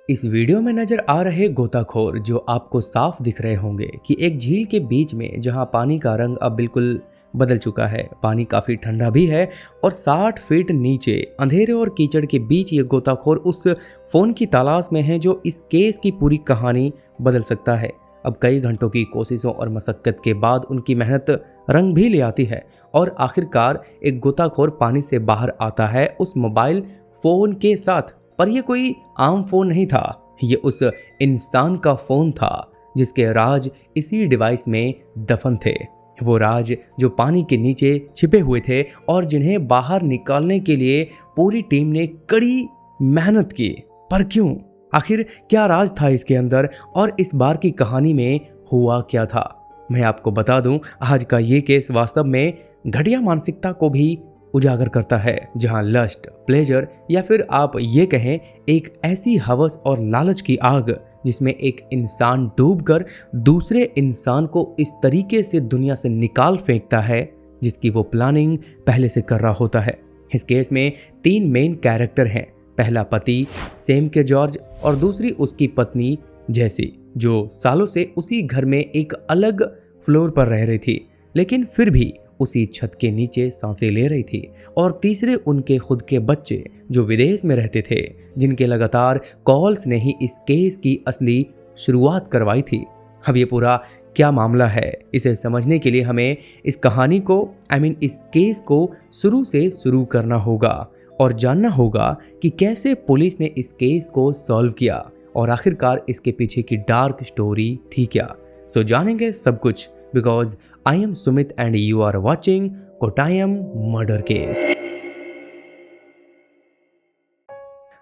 इस वीडियो में नजर आ रहे गोताखोर जो आपको साफ दिख रहे होंगे कि एक झील के बीच में जहां पानी का रंग अब बिल्कुल बदल चुका है, पानी काफी ठंडा भी है और 60 फीट नीचे अंधेरे और कीचड़ के बीच ये गोताखोर उस फोन की तलाश में है जो इस केस की पूरी कहानी बदल सकता है। अब कई घंटों की कोशिशों और मशक्कत के बाद उनकी मेहनत रंग भी ले आती है और आखिरकार एक गोताखोर पानी से बाहर आता है उस मोबाइल फोन के साथ। पर यह कोई आम फोन नहीं था, ये उस इंसान का फोन था जिसके राज इसी डिवाइस में दफन थे। वो राज जो पानी के नीचे छिपे हुए थे और जिन्हें बाहर निकालने के लिए पूरी टीम ने कड़ी मेहनत की। पर क्यों? आखिर क्या राज था इसके अंदर और इस बार की कहानी में हुआ क्या था? मैं आपको बता दूं, आज का ये केस वास्तव में घटिया मानसिकता को भी उजागर करता है, जहां लस्ट, प्लेजर या फिर आप ये कहें एक ऐसी हवस और लालच की आग जिसमें एक इंसान डूबकर दूसरे इंसान को इस तरीके से दुनिया से निकाल फेंकता है जिसकी वो प्लानिंग पहले से कर रहा होता है। इस केस में 3 मेन कैरेक्टर हैं। पहला पति सैम के जॉर्ज और दूसरी उसकी पत्नी जैसी, जो सालों से उसी घर में एक अलग फ्लोर पर रह रही थी लेकिन फिर भी उसी छत के नीचे सांसें ले रही थी। और तीसरे उनके खुद के बच्चे जो विदेश में रहते थे, जिनके लगातार कॉल्स ने ही इस केस की असली शुरुआत करवाई थी। अब ये पूरा क्या मामला है, इसे समझने के लिए हमें इस कहानी को इस केस को शुरू से शुरू करना होगा और जानना होगा कि कैसे पुलिस ने इस केस को सॉल्व किया और आखिरकार इसके पीछे की डार्क स्टोरी थी क्या। सो जानेंगे सब कुछ, because I am Sumit and you are watching Kottayam murder case.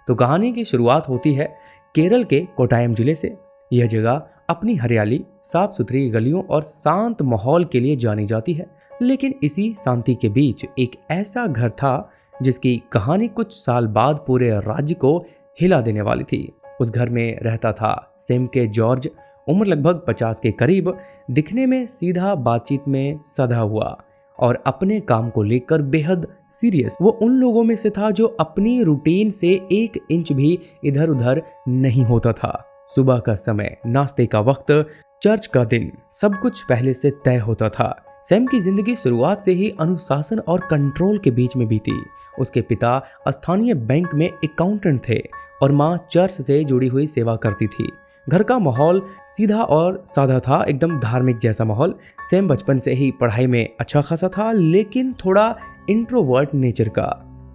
तो कहानी की शुरुआत होती है केरल के कोटायम जिले से। यह जगह अपनी हरियाली, साफ सुथरी गलियों और शांत माहौल के लिए जानी जाती है। लेकिन इसी शांति के बीच एक ऐसा घर था जिसकी कहानी कुछ साल बाद पूरे राज्य को हिला देने वाली थी। उस घर में रहता था सैम के जॉर्ज, उम्र लगभग 50 के करीब, दिखने में सीधा, बातचीत में सधा हुआ और अपने काम को लेकर बेहद सीरियस। वो उन लोगों में से था जो अपनी रूटीन से 1 इंच भी इधर उधर नहीं होता था। सुबह का समय, नाश्ते का वक्त, चर्च का दिन, सब कुछ पहले से तय होता था। सैम की जिंदगी शुरुआत से ही अनुशासन और कंट्रोल के बीच में बीती। उसके पिता स्थानीय बैंक में अकाउंटेंट थे और माँ चर्च से जुड़ी हुई सेवा करती थी। घर का माहौल सीधा और सादा था, एकदम धार्मिक जैसा माहौल। सैम बचपन से ही पढ़ाई में अच्छा खासा था, लेकिन थोड़ा इंट्रोवर्ट नेचर का,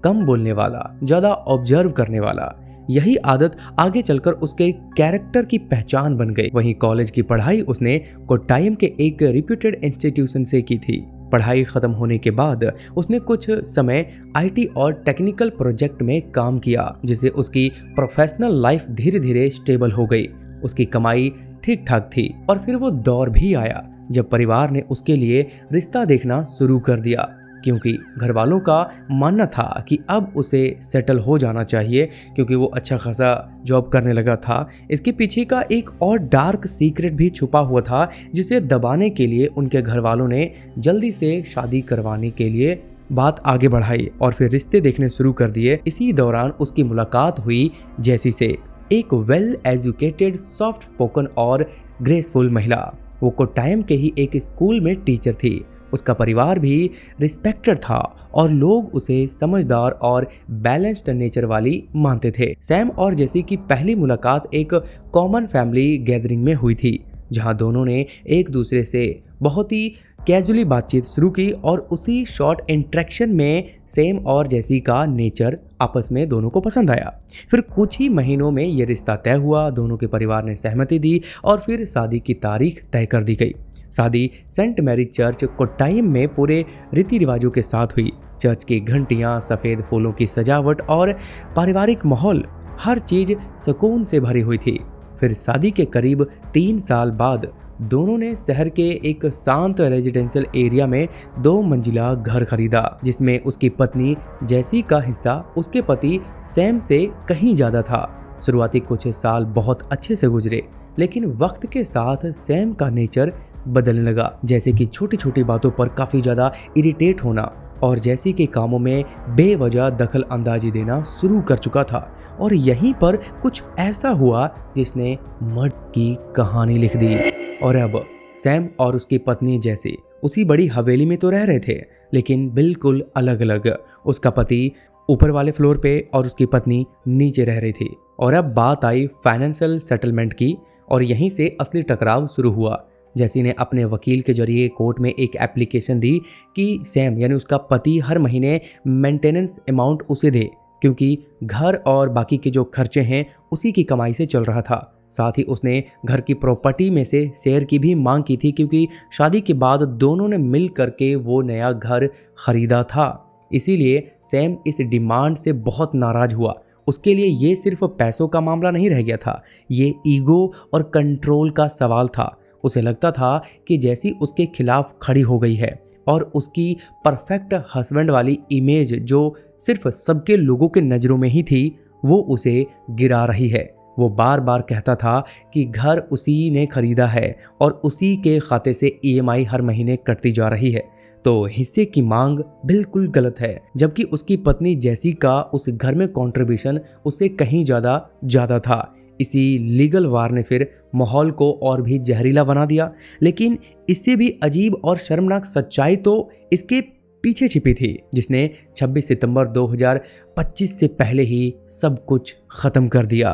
कम बोलने वाला, ज्यादा ऑब्जर्व करने वाला। यही आदत आगे चलकर उसके कैरेक्टर की पहचान बन गई। वहीं कॉलेज की पढ़ाई उसने कोट्टायम के एक रिप्यूटेड इंस्टीट्यूशन से की थी। पढ़ाई खत्म होने के बाद उसने कुछ समय आईटी और टेक्निकल प्रोजेक्ट में काम किया, जिससे उसकी प्रोफेशनल लाइफ धीरे धीरे स्टेबल हो गई। उसकी कमाई ठीक ठाक थी और फिर वो दौर भी आया जब परिवार ने उसके लिए रिश्ता देखना शुरू कर दिया, क्योंकि घर वालों का मानना था कि अब उसे सेटल हो जाना चाहिए, क्योंकि वो अच्छा खासा जॉब करने लगा था। इसके पीछे का एक और डार्क सीक्रेट भी छुपा हुआ था, जिसे दबाने के लिए उनके घर वालों ने जल्दी से शादी करवाने के लिए बात आगे बढ़ाई और फिर रिश्ते देखने शुरू कर दिए। इसी दौरान उसकी मुलाकात हुई जैसी से, एक वेल एजुकेटेड, सॉफ्ट स्पोकन और ग्रेसफुल महिला। वो कोट्टायम के ही एक स्कूल में टीचर थी। उसका परिवार भी रिस्पेक्टेड था और लोग उसे समझदार और बैलेंस्ड नेचर वाली मानते थे। सैम और जेसी की पहली मुलाकात एक कॉमन फैमिली गैदरिंग में हुई थी, जहां दोनों ने एक दूसरे से बहुत ही कैजुअली बातचीत शुरू की और उसी शॉर्ट इंटरेक्शन में सैम और जेसी का नेचर आपस में दोनों को पसंद आया। फिर कुछ ही महीनों में ये रिश्ता तय हुआ, दोनों के परिवार ने सहमति दी और फिर शादी की तारीख तय कर दी गई। शादी सेंट मैरी चर्च कोट्टायम में पूरे रीति रिवाजों के साथ हुई। चर्च की घंटियां, सफ़ेद फूलों की सजावट और पारिवारिक माहौल, हर चीज़ सुकून से भरी हुई थी। फिर शादी के करीब 3 साल बाद दोनों ने शहर के एक शांत रेजिडेंशियल एरिया में 2 मंजिला घर खरीदा, जिसमें उसकी पत्नी जैसी का हिस्सा उसके पति सैम से कहीं ज़्यादा था। शुरुआती कुछ साल बहुत अच्छे से गुजरे, लेकिन वक्त के साथ सैम का नेचर बदलने लगा, जैसे कि छोटी छोटी बातों पर काफ़ी ज़्यादा इरिटेट होना और जैसी के कामों में बेवजह दखल अंदाजी देना शुरू कर चुका था। और यहीं पर कुछ ऐसा हुआ जिसने मर्ड की कहानी लिख दी। और अब सैम और उसकी पत्नी जैसी उसी बड़ी हवेली में तो रह रहे थे, लेकिन बिल्कुल अलग अलग। उसका पति ऊपर वाले फ्लोर पे और उसकी पत्नी नीचे रह रही थी। और अब बात आई फाइनेंशियल सेटलमेंट की, और यहीं से असली टकराव शुरू हुआ। जैसी ने अपने वकील के जरिए कोर्ट में एक एप्लीकेशन दी कि सैम यानी उसका पति हर महीने मेंटेनेंस अमाउंट उसे दे, क्योंकि घर और बाकी के जो खर्चे हैं उसी की कमाई से चल रहा था। साथ ही उसने घर की प्रॉपर्टी में से शेयर की भी मांग की थी, क्योंकि शादी के बाद दोनों ने मिल करके वो नया घर खरीदा था। इसीलिए सैम इस डिमांड से बहुत नाराज हुआ। उसके लिए ये सिर्फ पैसों का मामला नहीं रह गया था, ये ईगो और कंट्रोल का सवाल था। उसे लगता था कि जैसी उसके खिलाफ खड़ी हो गई है और उसकी परफेक्ट हस्बैंड वाली इमेज जो सिर्फ सबके लोगों के नज़रों में ही थी, वो उसे गिरा रही है। वो बार बार कहता था कि घर उसी ने खरीदा है और उसी के खाते से ईएमआई हर महीने कटती जा रही है, तो हिस्से की मांग बिल्कुल गलत है। जबकि उसकी पत्नी जैसी का उस घर में कंट्रीब्यूशन उससे कहीं ज़्यादा था। इसी लीगल वार ने फिर माहौल को और भी जहरीला बना दिया। लेकिन इससे भी अजीब और शर्मनाक सच्चाई तो इसके पीछे छिपी थी, जिसने 26 सितंबर 2025 से पहले ही सब कुछ खत्म कर दिया।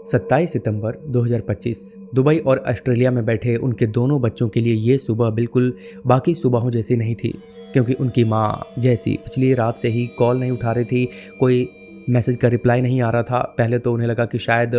27 सितंबर 2025 दुबई और ऑस्ट्रेलिया में बैठे उनके दोनों बच्चों के लिए ये सुबह बिल्कुल बाकी सुबहों जैसी नहीं थी, क्योंकि उनकी माँ जैसी पिछली रात से ही कॉल नहीं उठा रही थी, कोई मैसेज का रिप्लाई नहीं आ रहा था। पहले तो उन्हें लगा कि शायद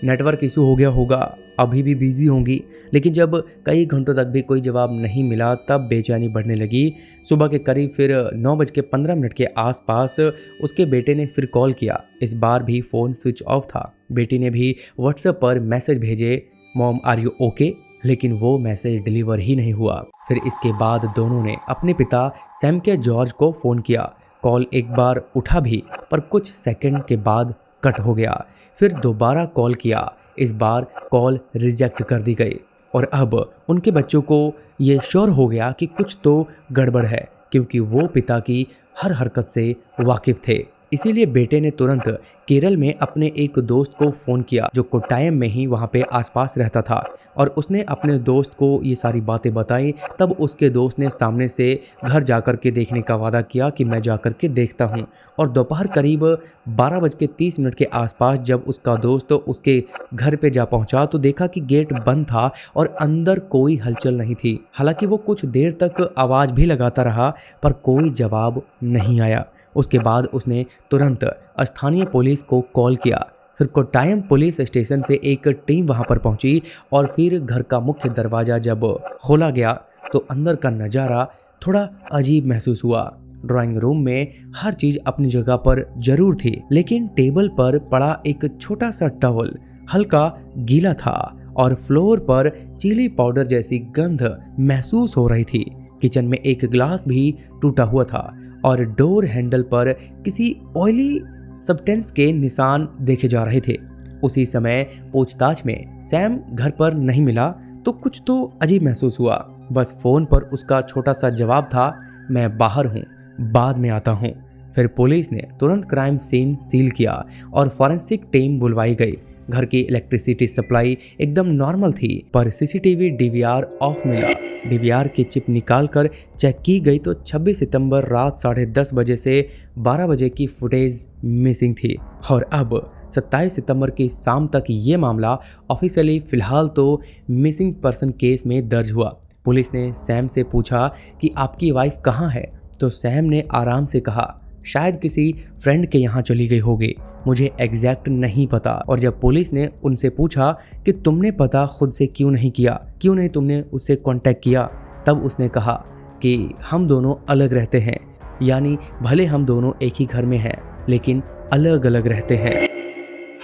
नेटवर्क इशू हो गया होगा, अभी भी बिजी होंगी। लेकिन जब कई घंटों तक भी कोई जवाब नहीं मिला, तब बेचैनी बढ़ने लगी। सुबह के करीब फिर 9:15 के आसपास उसके बेटे ने फिर कॉल किया। इस बार भी फ़ोन स्विच ऑफ था। बेटी ने भी व्हाट्सएप पर मैसेज भेजे, मॉम आर यू ओके, लेकिन वो मैसेज डिलीवर ही नहीं हुआ। फिर इसके बाद दोनों ने अपने पिता सैम के जॉर्ज को फ़ोन किया। कॉल एक बार उठा भी, पर कुछ सेकंड के बाद कट हो गया। फिर दोबारा कॉल किया, इस बार कॉल रिजेक्ट कर दी गई। और अब उनके बच्चों को ये श्योर हो गया कि कुछ तो गड़बड़ है, क्योंकि वो पिता की हर हरकत से वाकिफ थे। इसीलिए बेटे ने तुरंत केरल में अपने एक दोस्त को फ़ोन किया जो कोट्टायम में ही वहाँ पे आसपास रहता था, और उसने अपने दोस्त को ये सारी बातें बताई। तब उसके दोस्त ने सामने से घर जाकर के देखने का वादा किया कि मैं जाकर के देखता हूँ। और दोपहर करीब 12:30 के आसपास जब उसका दोस्त उसके घर पे जा पहुँचा तो देखा कि गेट बंद था और अंदर कोई हलचल नहीं थी। हालांकि वो कुछ देर तक आवाज़ भी लगाता रहा, पर कोई जवाब नहीं आया। उसके बाद उसने तुरंत स्थानीय पुलिस को कॉल किया। फिर कोट्टायम पुलिस स्टेशन से एक टीम वहां पर पहुंची, और फिर घर का मुख्य दरवाज़ा जब खोला गया तो अंदर का नज़ारा थोड़ा अजीब महसूस हुआ। ड्राइंग रूम में हर चीज़ अपनी जगह पर जरूर थी, लेकिन टेबल पर पड़ा एक छोटा सा टॉवल हल्का गीला था और फ्लोर पर चिली पाउडर जैसी गंध महसूस हो रही थी। किचन में एक ग्लास भी टूटा हुआ था और डोर हैंडल पर किसी ऑयली सब्सटेंस के निशान देखे जा रहे थे। उसी समय पूछताछ में सैम घर पर नहीं मिला तो कुछ तो अजीब महसूस हुआ। बस फ़ोन पर उसका छोटा सा जवाब था, मैं बाहर हूँ, बाद में आता हूँ। फिर पुलिस ने तुरंत क्राइम सीन सील किया और फॉरेंसिक टीम बुलवाई गई। घर की इलेक्ट्रिसिटी सप्लाई एकदम नॉर्मल थी, पर सीसीटीवी डीवीआर ऑफ मिला। डीवीआर की चिप निकालकर चेक की गई तो 26 सितंबर रात 10:30 बजे से 12 बजे की फुटेज मिसिंग थी। और अब 27 सितंबर की शाम तक ये मामला ऑफिशियली फ़िलहाल तो मिसिंग पर्सन केस में दर्ज हुआ। पुलिस ने सैम से पूछा कि आपकी वाइफ कहाँ है, तो सैम ने आराम से कहा, शायद किसी फ्रेंड के यहाँ चली गई होगी, मुझे एग्जैक्ट नहीं पता। और जब पुलिस ने उनसे पूछा कि तुमने पता खुद से क्यों नहीं किया, क्यों नहीं तुमने उससे कांटेक्ट किया, तब उसने कहा कि हम दोनों अलग रहते हैं, यानी भले हम दोनों एक ही घर में हैं लेकिन अलग अलग रहते हैं।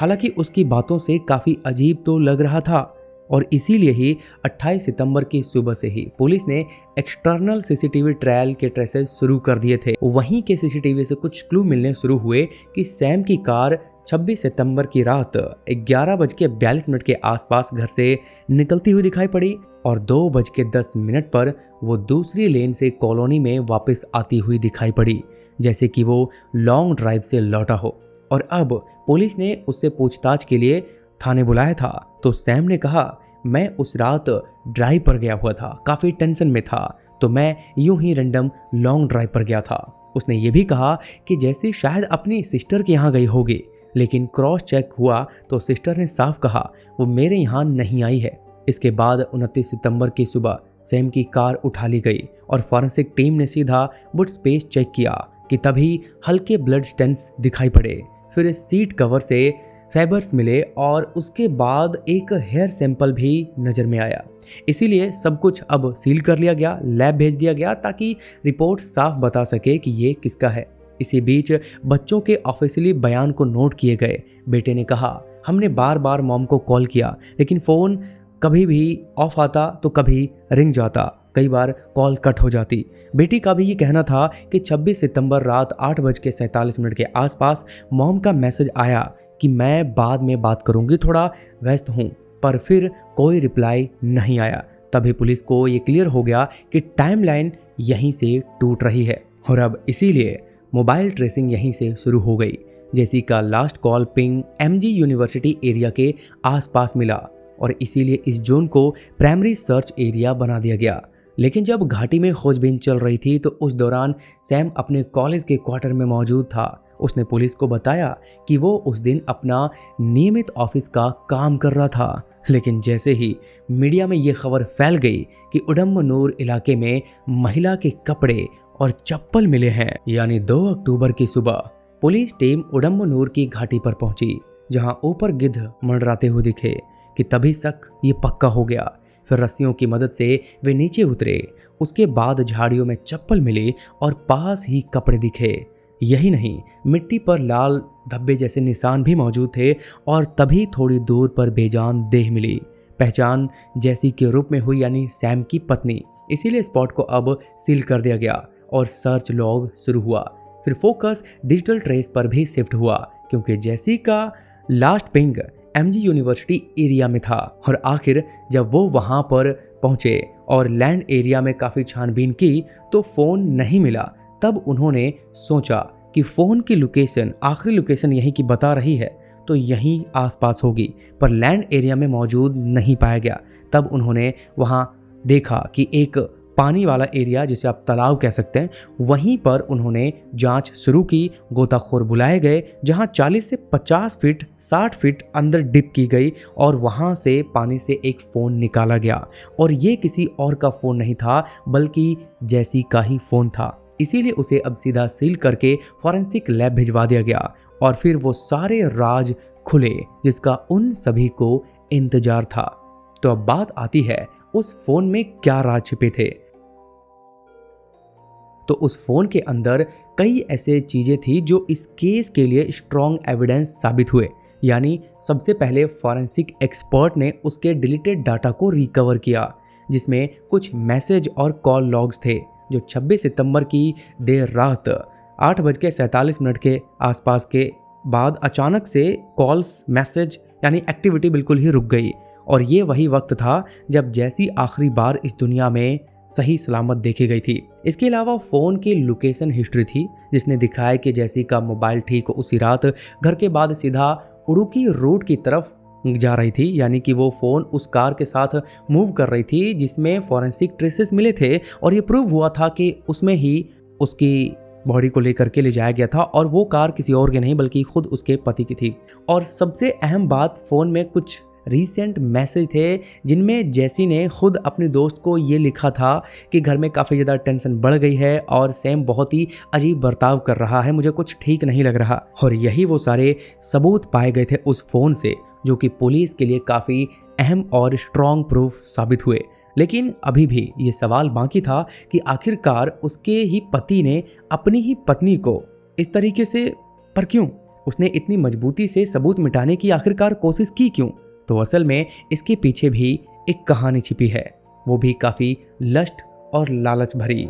हालांकि उसकी बातों से काफ़ी अजीब तो लग रहा था, और इसीलिए ही 28 सितंबर की सुबह से ही पुलिस ने एक्सटर्नल सीसीटीवी ट्रायल के ट्रेसेस शुरू कर दिए थे। वहीं के सीसीटीवी से कुछ क्लू मिलने शुरू हुए कि सैम की कार 26 सितंबर की रात 11:42 के आसपास घर से निकलती हुई दिखाई पड़ी और 2:10 पर वो दूसरी लेन से कॉलोनी में वापस आती हुई दिखाई पड़ी, जैसे कि वो लॉन्ग ड्राइव से लौटा हो। और अब पुलिस ने उससे पूछताछ के लिए थाने बुलाया था। तो सैम ने कहा, मैं उस रात ड्राइव पर गया हुआ था, काफ़ी टेंशन में था, तो मैं यूं ही रैंडम लॉन्ग ड्राइव पर गया था। उसने ये भी कहा कि जैसे शायद अपनी सिस्टर के यहाँ गई होगी, लेकिन क्रॉस चेक हुआ तो सिस्टर ने साफ कहा वो मेरे यहाँ नहीं आई है। इसके बाद 29 सितंबर की सुबह सैम की कार उठा ली गई और फॉरेंसिक टीम ने सीधा बूट स्पेस चेक किया कि तभी हल्के ब्लड स्टेन्स दिखाई पड़े। फिर सीट कवर से फाइबर्स मिले और उसके बाद एक हेयर सैंपल भी नज़र में आया। इसीलिए सब कुछ अब सील कर लिया गया, लैब भेज दिया गया ताकि रिपोर्ट साफ बता सके कि ये किसका है। इसी बीच बच्चों के ऑफिशियली बयान को नोट किए गए। बेटे ने कहा, हमने बार बार मॉम को कॉल किया, लेकिन फ़ोन कभी भी ऑफ आता तो कभी रिंग जाता, कई बार कॉल कट हो जाती। बेटी का भी ये कहना था कि 26 सितंबर रात 8:47 के आसपास मॉम का मैसेज आया कि मैं बाद में बात करूंगी, थोड़ा व्यस्त हूँ, पर फिर कोई रिप्लाई नहीं आया। तभी पुलिस को ये क्लियर हो गया कि टाइमलाइन यहीं से टूट रही है और अब इसीलिए मोबाइल ट्रेसिंग यहीं से शुरू हो गई। जेसी का last call ping MG university area के आसपास मिला और इसीलिए इस जोन को प्राइमरी सर्च एरिया बना दिया गया। लेकिन जब घाटी में खोजबीन चल रही थी तो उस दौरान सैम अपने कॉलेज के क्वार्टर में मौजूद था। उसने पुलिस को बताया कि वो उस दिन अपना नियमित ऑफिस का काम कर रहा था। लेकिन जैसे ही मीडिया में ये खबर फैल गई कि उडम्बनूर इलाके में महिला के कपड़े और चप्पल मिले हैं, यानी 2 अक्टूबर की सुबह पुलिस टीम उडम्बनूर की घाटी पर पहुंची, जहां ऊपर गिद्ध मंडराते हुए दिखे कि तभी शक ये पक्का हो गया। फिर रस्सियों की मदद से वे नीचे उतरे। उसके बाद झाड़ियों में चप्पल मिली और पास ही कपड़े दिखे। यही नहीं, मिट्टी पर लाल धब्बे जैसे निशान भी मौजूद थे और तभी थोड़ी दूर पर बेजान देह मिली। पहचान जैसी के रूप में हुई, यानी सैम की पत्नी। इसीलिए स्पॉट को अब सील कर दिया गया और सर्च लॉग शुरू हुआ। फिर फोकस डिजिटल ट्रेस पर भी शिफ्ट हुआ, क्योंकि जैसी का last ping MG university area में था। और आखिर जब वो वहां पर पहुंचे और लैंड एरिया में काफ़ी छानबीन की तो फ़ोन नहीं मिला। तब उन्होंने सोचा कि फ़ोन की लोकेशन, आखिरी लोकेशन यहीं की बता रही है तो यहीं आसपास होगी, पर लैंड एरिया में मौजूद नहीं पाया गया। तब उन्होंने वहां देखा कि एक पानी वाला एरिया, जिसे आप तालाब कह सकते हैं, वहीं पर उन्होंने जांच शुरू की। गोताखोर बुलाए गए, जहां 40 से 50 फीट 60 फीट अंदर डिप की गई और वहां से पानी से एक फ़ोन निकाला गया। और ये किसी और का फ़ोन नहीं था, बल्कि जैसी का ही फ़ोन था। इसीलिए उसे अब सीधा सील करके फॉरेंसिक लैब भिजवा दिया गया और फिर वो सारे राज खुले जिसका उन सभी को इंतजार था। तो अब बात आती है उस फोन में क्या राज छिपे थे। तो उस फोन के अंदर कई ऐसे चीजें थी जो इस केस के लिए स्ट्रॉन्ग एविडेंस साबित हुए। यानी सबसे पहले फॉरेंसिक एक्सपर्ट ने उसके डिलीटेड डाटा को रिकवर किया, जिसमें कुछ मैसेज और कॉल लॉग्स थे जो 26 सितंबर की देर रात 8:47 के आसपास के बाद अचानक से कॉल्स, मैसेज यानी एक्टिविटी बिल्कुल ही रुक गई। और ये वही वक्त था जब जैसी आखिरी बार इस दुनिया में सही सलामत देखी गई थी। इसके अलावा फ़ोन की लोकेशन हिस्ट्री थी, जिसने दिखाया कि जैसी का मोबाइल ठीक उसी रात घर के बाद सीधा उडुकी रूट की तरफ जा रही थी। यानी कि वो फ़ोन उस कार के साथ मूव कर रही थी जिसमें फॉरेंसिक ट्रेसेस मिले थे और ये प्रूव हुआ था कि उसमें ही उसकी बॉडी को लेकर के ले जाया गया था और वो कार किसी और की नहीं बल्कि खुद उसके पति की थी। और सबसे अहम बात, फ़ोन में कुछ रीसेंट मैसेज थे जिनमें जैसी ने खुद अपने दोस्त को ये लिखा था कि घर में काफ़ी ज़्यादा टेंशन बढ़ गई है और सैम बहुत ही अजीब बर्ताव कर रहा है, मुझे कुछ ठीक नहीं लग रहा। और यही वो सारे सबूत पाए गए थे उस फ़ोन से, जो कि पुलिस के लिए काफ़ी अहम और स्ट्रॉन्ग प्रूफ साबित हुए। लेकिन अभी भी ये सवाल बाकी था कि आखिरकार उसके ही पति ने अपनी ही पत्नी को इस तरीके से, पर क्यों? उसने इतनी मजबूती से सबूत मिटाने की आखिरकार कोशिश की क्यों? तो असल में इसके पीछे भी एक कहानी छिपी है, वो भी काफ़ी लस्ट और लालच भरी।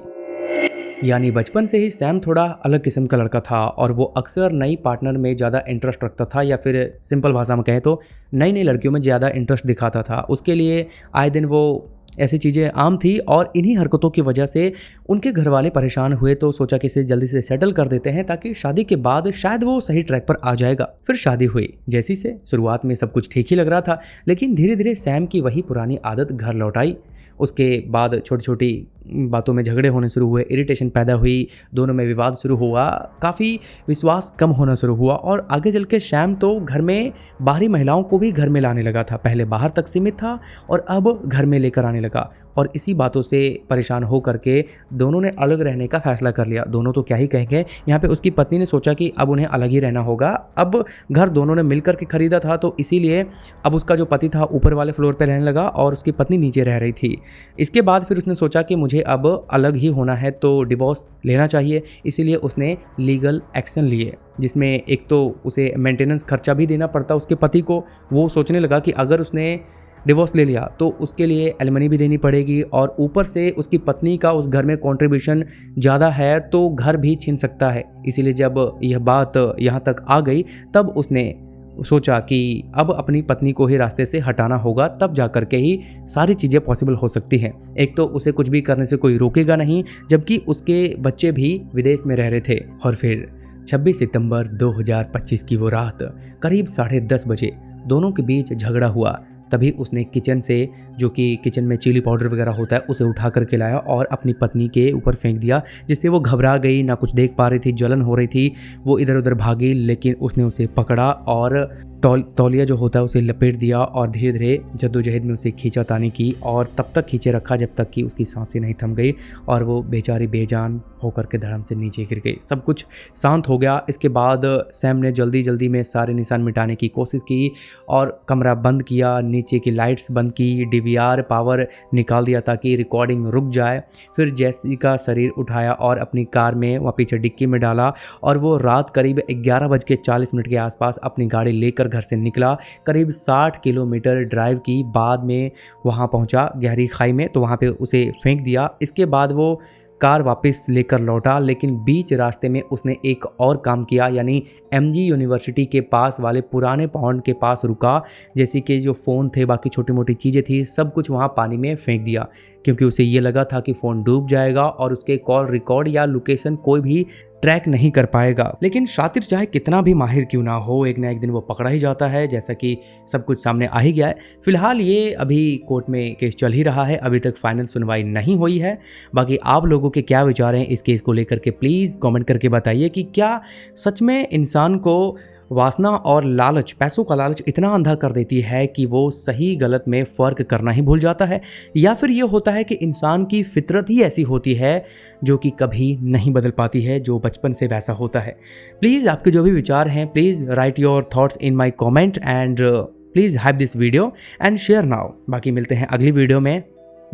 यानी बचपन से ही सैम थोड़ा अलग किस्म का लड़का था और वो अक्सर नई पार्टनर में ज़्यादा इंटरेस्ट रखता था, या फिर सिंपल भाषा में कहें तो नई नई लड़कियों में ज़्यादा इंटरेस्ट दिखाता था। उसके लिए आए दिन वो ऐसी चीज़ें आम थी और इन्हीं हरकतों की वजह से उनके घर वाले परेशान हुए, तो सोचा कि इसे जल्दी से सेटल कर देते हैं ताकि शादी के बाद शायद वो सही ट्रैक पर आ जाएगा। फिर शादी हुई। जैसी से शुरुआत में सब कुछ ठीक ही लग रहा था, लेकिन धीरे धीरे सैम की वही पुरानी आदत घर लौट आई। उसके बाद छोटी छोटी बातों में झगड़े होने शुरू हुए, इरिटेशन पैदा हुई, दोनों में विवाद शुरू हुआ, काफ़ी विश्वास कम होना शुरू हुआ और आगे चल के सैम तो घर में बाहरी महिलाओं को भी घर में लाने लगा था। पहले बाहर तक सीमित था और अब घर में लेकर आने लगा, और इसी बातों से परेशान हो करके दोनों ने अलग रहने का फैसला कर लिया। दोनों तो क्या ही कहेंगे, यहाँ पे उसकी पत्नी ने सोचा कि अब उन्हें अलग ही रहना होगा। अब घर दोनों ने मिलकर के खरीदा था, तो इसीलिए अब उसका जो पति था ऊपर वाले फ्लोर पे रहने लगा और उसकी पत्नी नीचे रह रही थी। इसके बाद फिर उसने सोचा कि मुझे अब अलग ही होना है, तो डिवोर्स लेना चाहिए। इसीलिए उसने लीगल एक्शन लिए, जिसमें एक तो उसे मेंटेनेंस खर्चा भी देना पड़ता उसके पति को। वो सोचने लगा कि अगर उसने डिवोर्स ले लिया तो उसके लिए एलिमनी भी देनी पड़ेगी, और ऊपर से उसकी पत्नी का उस घर में कंट्रीब्यूशन ज़्यादा है तो घर भी छीन सकता है। इसीलिए जब यह बात यहाँ तक आ गई तब उसने सोचा कि अब अपनी पत्नी को ही रास्ते से हटाना होगा, तब जा कर के ही सारी चीज़ें पॉसिबल हो सकती हैं। एक तो उसे कुछ भी करने से कोई रोकेगा नहीं, जबकि उसके बच्चे भी विदेश में रह रहे थे। और फिर 26 सितंबर 2025 की वो रात करीब 10:30 बजे दोनों के बीच झगड़ा हुआ। तभी उसने किचन से, जो कि किचन में चिली पाउडर वगैरह होता है, उसे उठा करके लाया और अपनी पत्नी के ऊपर फेंक दिया, जिससे वो घबरा गई, ना कुछ देख पा रही थी, जलन हो रही थी, वो इधर उधर भागी। लेकिन उसने उसे पकड़ा और तौलिया जो होता है उसे लपेट दिया और धीरे धीरे जद्दोजहद में उसे खींचातानी की, और तब तक खींचे रखा जब तक कि उसकी सांसें नहीं थम गई और वो बेचारी बेजान होकर के धड़म से नीचे गिर गई। सब कुछ शांत हो गया। इसके बाद सैम ने जल्दी जल्दी में सारे निशान मिटाने की कोशिश की और कमरा बंद किया, नीचे की लाइट्स बंद की, डीवीआर पावर निकाल दिया ताकि रिकॉर्डिंग रुक जाए। फिर जैसी का शरीर उठाया और अपनी कार में वहाँ पीछे डिक्की में डाला, और वो रात करीब 11:40 के आसपास अपनी गाड़ी लेकर घर से निकला। करीब 60 किलोमीटर ड्राइव की बाद में वहाँ पहुँचा गहरी खाई में, तो वहाँ पे उसे फेंक दिया। इसके बाद वो कार वापस लेकर लौटा, लेकिन बीच रास्ते में उसने एक और काम किया, यानी एमजी यूनिवर्सिटी के पास वाले पुराने पॉन्ड के पास रुका। जैसे कि जो फ़ोन थे, बाकी छोटी मोटी चीज़ें थी, सब कुछ वहाँ पानी में फेंक दिया, क्योंकि उसे ये लगा था कि फ़ोन डूब जाएगा और उसके कॉल रिकॉर्ड या लोकेशन कोई भी ट्रैक नहीं कर पाएगा। लेकिन शातिर चाहे कितना भी माहिर क्यों ना हो, एक ना एक दिन वो पकड़ा ही जाता है, जैसा कि सब कुछ सामने आ ही गया है। फिलहाल ये अभी कोर्ट में केस चल ही रहा है, अभी तक फाइनल सुनवाई नहीं हुई है। बाकी आप लोगों के क्या विचार हैं इस केस को लेकर के प्लीज़ कमेंट करके बताइए कि क्या सच में इंसान को वासना और लालच, पैसों का लालच इतना अंधा कर देती है कि वो सही गलत में फ़र्क करना ही भूल जाता है, या फिर ये होता है कि इंसान की फितरत ही ऐसी होती है जो कि कभी नहीं बदल पाती है, जो बचपन से वैसा होता है। प्लीज़ आपके जो भी विचार हैं please write your thoughts in my comment and please have this video and share now. बाकी मिलते हैं अगली वीडियो में।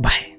बाय।